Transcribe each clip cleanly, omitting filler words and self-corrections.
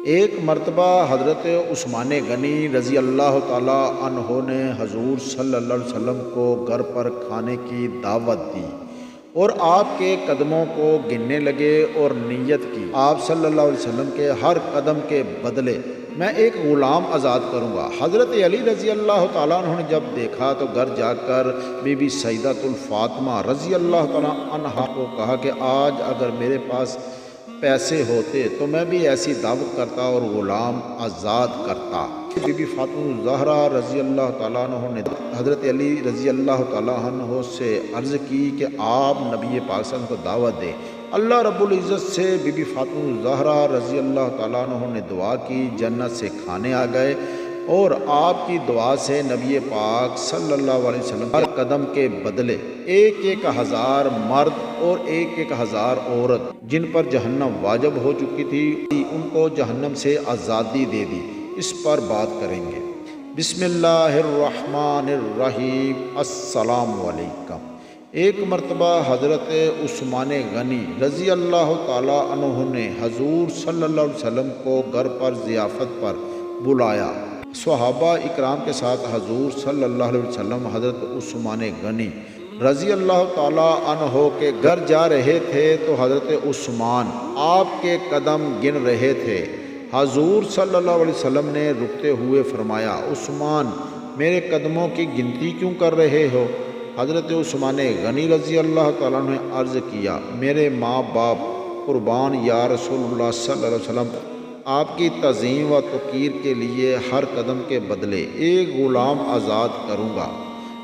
ایک مرتبہ حضرت عثمان غنی رضی اللہ تعالیٰ عنہ نے حضور صلی اللہ علیہ وسلم کو گھر پر کھانے کی دعوت دی اور آپ کے قدموں کو گننے لگے اور نیت کی آپ صلی اللہ علیہ وسلم کے ہر قدم کے بدلے میں ایک غلام آزاد کروں گا۔ حضرت علی رضی اللہ تعالیٰ عنہ نے جب دیکھا تو گھر جا کر بی بی سیدۃ الفاطمہ رضی اللہ تعالیٰ عنہا کو کہا کہ آج اگر میرے پاس پیسے ہوتے تو میں بھی ایسی دعوت کرتا اور غلام آزاد کرتا۔ بی بی فاطمہ الزہرا رضی اللہ تعالیٰ عنہ نے حضرت علی رضی اللہ تعالیٰ عنہ سے عرض کی کہ آپ نبی پاک صلی اللہ علیہ وسلم کو دعوت دیں۔ اللہ رب العزت سے بی بی فاطمہ الزہرا رضی اللہ تعالیٰ عنہ نے دعا کی، جنت سے کھانے آ گئے اور آپ کی دعا سے نبی پاک صلی اللہ علیہ وسلم ہر قدم کے بدلے 1,000 مرد اور 1,000 عورت جن پر جہنم واجب ہو چکی تھی ان کو جہنم سے آزادی دے دی۔ اس پر بات کریں گے۔ بسم اللہ الرحمن الرحیم۔ السلام علیکم۔ ایک مرتبہ حضرت عثمان غنی رضی اللہ تعالیٰ عنہ نے حضور صلی اللہ علیہ وسلم کو گھر پر ضیافت پر بلایا۔ صحابہ اکرام کے ساتھ حضور صلی اللہ علیہ وسلم حضرت عثمان غنی رضی اللہ تعالیٰ عنہ کے گھر جا رہے تھے تو حضرت عثمان آپ کے قدم گن رہے تھے۔ حضور صلی اللہ علیہ وسلم نے رکتے ہوئے فرمایا، عثمان میرے قدموں کی گنتی کیوں کر رہے ہو؟ حضرت عثمان غنی رضی اللہ تعالیٰ عنہ نے عرض کیا، میرے ماں باپ قربان یا رسول اللہ صلی اللہ علیہ وسلم، آپ کی تعظیم و توقیر کے لیے ہر قدم کے بدلے ایک غلام آزاد کروں گا۔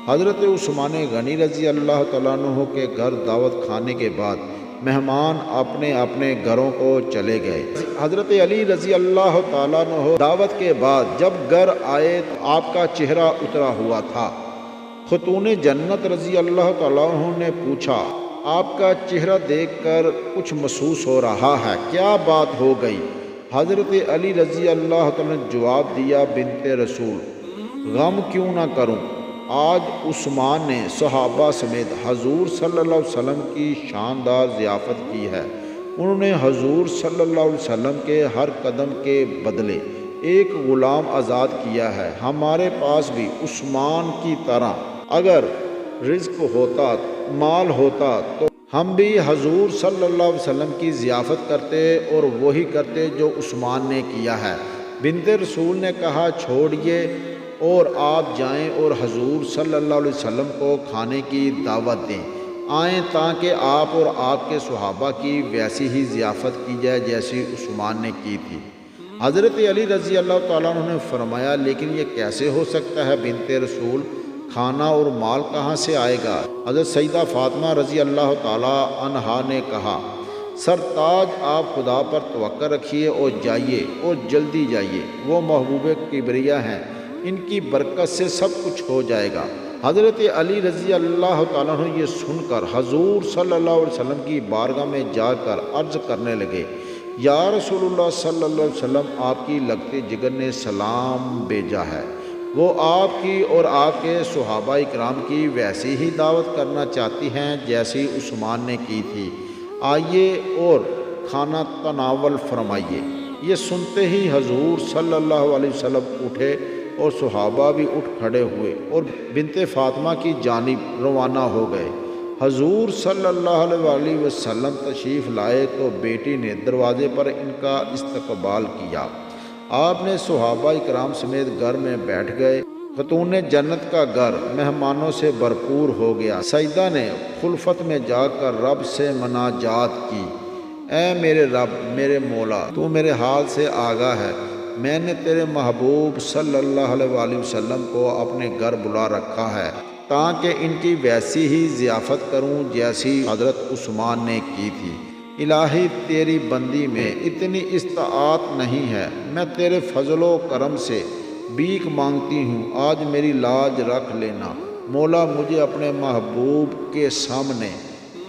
حضرت عثمان غنی رضی اللہ تعالیٰ عنہ کے گھر دعوت کھانے کے بعد مہمان اپنے اپنے گھروں کو چلے گئے۔ حضرت علی رضی اللہ تعالیٰ عنہ دعوت کے بعد جب گھر آئے تو آپ کا چہرہ اترا ہوا تھا۔ خاتون جنت رضی اللہ تعالیٰ عنہ نے پوچھا، آپ کا چہرہ دیکھ کر کچھ محسوس ہو رہا ہے، کیا بات ہو گئی؟ حضرت علی رضی اللہ تعالیٰ نے جواب دیا، بنت رسول غم کیوں نہ کروں، آج عثمان نے صحابہ سمیت حضور صلی اللہ علیہ وسلم کی شاندار ضیافت کی ہے۔ انہوں نے حضور صلی اللہ علیہ وسلم کے ہر قدم کے بدلے ایک غلام آزاد کیا ہے۔ ہمارے پاس بھی عثمان کی طرح اگر رزق ہوتا، مال ہوتا تو ہم بھی حضور صلی اللہ علیہ وسلم کی ضیافت کرتے اور وہی کرتے جو عثمان نے کیا ہے۔ بنت رسول نے کہا، چھوڑیے اور آپ جائیں اور حضور صلی اللہ علیہ وسلم کو کھانے کی دعوت دیں، آئیں تاکہ آپ اور آپ کے صحابہ کی ویسی ہی ضیافت کی جائے جیسی عثمان نے کی تھی۔ حضرت علی رضی اللہ تعالیٰ عنہ نے فرمایا، لیکن یہ کیسے ہو سکتا ہے بنت رسول، کھانا اور مال کہاں سے آئے گا؟ حضرت سیدہ فاطمہ رضی اللہ تعالیٰ عنہا نے کہا، سرتاج آپ خدا پر توکل رکھیے اور جائیے اور جلدی جائیے، وہ محبوب کبریا ہیں، ان کی برکت سے سب کچھ ہو جائے گا۔ حضرت علی رضی اللہ تعالیٰ عنہ یہ سن کر حضور صلی اللہ علیہ وسلم کی بارگاہ میں جا کر عرض کرنے لگے، یا رسول اللہ صلی اللہ علیہ وسلم، آپ کی لگتے جگر نے سلام بھیجا ہے، وہ آپ کی اور آپ کے صحابہ اکرام کی ویسی ہی دعوت کرنا چاہتی ہیں جیسی عثمان نے کی تھی، آئیے اور کھانا تناول فرمائیے۔ یہ سنتے ہی حضور صلی اللہ علیہ وسلم اٹھے اور صحابہ بھی اٹھ کھڑے ہوئے اور بنت فاطمہ کی جانب روانہ ہو گئے۔ حضور صلی اللہ علیہ وسلم تشریف لائے تو بیٹی نے دروازے پر ان کا استقبال کیا۔ آپ نے صحابہ اکرام سمیت گھر میں بیٹھ گئے۔ خاتون جنت کا گھر مہمانوں سے بھرپور ہو گیا۔ سجدہ نے خلفت میں جا کر رب سے مناجات کی، اے میرے رب، میرے مولا، تو میرے حال سے آگاہ ہے، میں نے تیرے محبوب صلی اللہ علیہ وسلم کو اپنے گھر بلا رکھا ہے تاکہ ان کی ویسی ہی ضیافت کروں جیسی حضرت عثمان نے کی تھی۔ الہی تیری بندی میں اتنی استطاعت نہیں ہے، میں تیرے فضل و کرم سے بھیک مانگتی ہوں، آج میری لاج رکھ لینا، مولا مجھے اپنے محبوب کے سامنے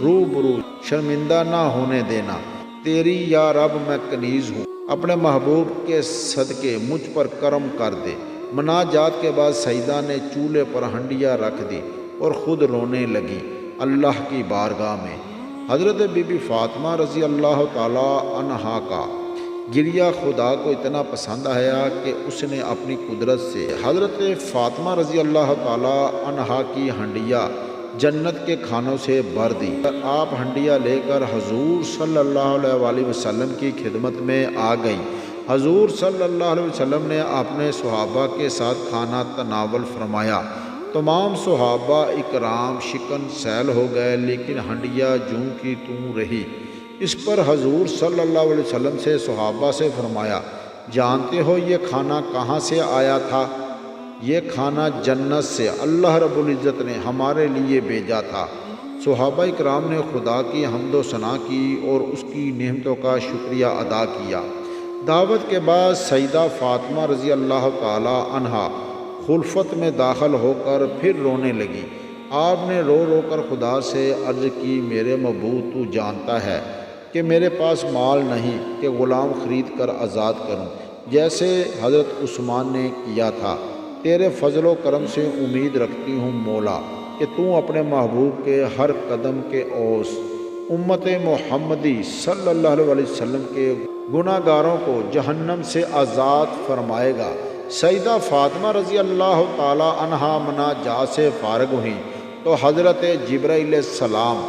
روبرو شرمندہ نہ ہونے دینا، تیری یا رب میں کنیز ہوں، اپنے محبوب کے صدقے مجھ پر کرم کر دے۔ مناجات کے بعد سجدہ نے چولہے پر ہنڈیاں رکھ دی اور خود رونے لگی اللہ کی بارگاہ میں۔ حضرت بی بی فاطمہ رضی اللہ تعالیٰ عنہا کا گریہ خدا کو اتنا پسند آیا کہ اس نے اپنی قدرت سے حضرت فاطمہ رضی اللہ تعالی عنہا کی ہنڈیا جنت کے کھانوں سے بھر دی۔ آپ ہنڈیا لے کر حضور صلی اللہ علیہ وآلہ وسلم کی خدمت میں آ گئیں۔ حضور صلی اللہ علیہ وسلم نے اپنے صحابہ کے ساتھ کھانا تناول فرمایا۔ تمام صحابہ اکرام شکن سیل ہو گئے، لیکن ہنڈیا جوں کی توں رہی۔ اس پر حضور صلی اللہ علیہ وسلم سے صحابہ سے فرمایا، جانتے ہو یہ کھانا کہاں سے آیا تھا؟ یہ کھانا جنت سے اللہ رب العزت نے ہمارے لیے بھیجا تھا۔ صحابہ اکرام نے خدا کی حمد و ثنا کی اور اس کی نعمتوں کا شکریہ ادا کیا۔ دعوت کے بعد سیدہ فاطمہ رضی اللہ تعالی عنہا خلفت میں داخل ہو کر پھر رونے لگی۔ آپ نے رو رو کر خدا سے عرض کی، میرے معبود تو جانتا ہے کہ میرے پاس مال نہیں کہ غلام خرید کر آزاد کروں، جیسے حضرت عثمان نے کیا تھا۔ تیرے فضل و کرم سے امید رکھتی ہوں مولا کہ تو اپنے محبوب کے ہر قدم کے اوس امت محمدی صلی اللہ علیہ وسلم کے گناہ گاروں کو جہنم سے آزاد فرمائے گا۔ سیدہ فاطمہ رضی اللہ تعالی عنہا مناجات سے فارغ ہوئیں تو حضرت جبرائیل علیہ السلام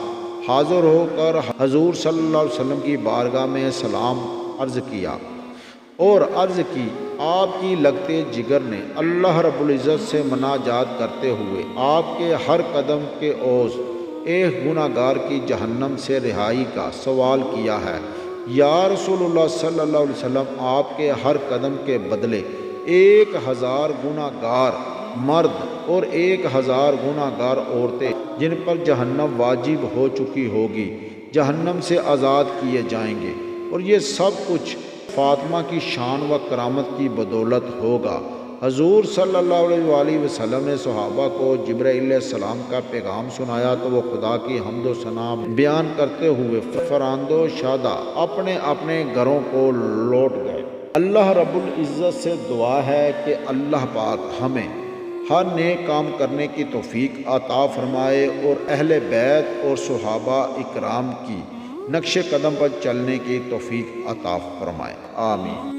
حاضر ہو کر حضور صلی اللہ علیہ وسلم کی بارگاہ میں سلام عرض کیا اور عرض کی، آپ کی لگتے جگر نے اللہ رب العزت سے مناجات کرتے ہوئے آپ کے ہر قدم کے اوز ایک گناہ گار کی جہنم سے رہائی کا سوال کیا ہے۔ یا رسول اللہ صلی اللہ علیہ وسلم، آپ کے ہر قدم کے بدلے 1000 گناہ گار مرد اور 1000 گناہ گار عورتیں جن پر جہنم واجب ہو چکی ہوگی جہنم سے آزاد کیے جائیں گے، اور یہ سب کچھ فاطمہ کی شان و کرامت کی بدولت ہوگا۔ حضور صلی اللہ علیہ وآلہ وسلم نے صحابہ کو جبرائیل علیہ السلام کا پیغام سنایا تو وہ خدا کی حمد و ثنا بیان کرتے ہوئے فراند و شادہ اپنے اپنے گھروں کو لوٹ گئے۔ اللہ رب العزت سے دعا ہے کہ اللہ پاک ہمیں ہر نیک کام کرنے کی توفیق عطا فرمائے اور اہل بیت اور صحابہ اکرام کی نقش قدم پر چلنے کی توفیق عطا فرمائے، آمین۔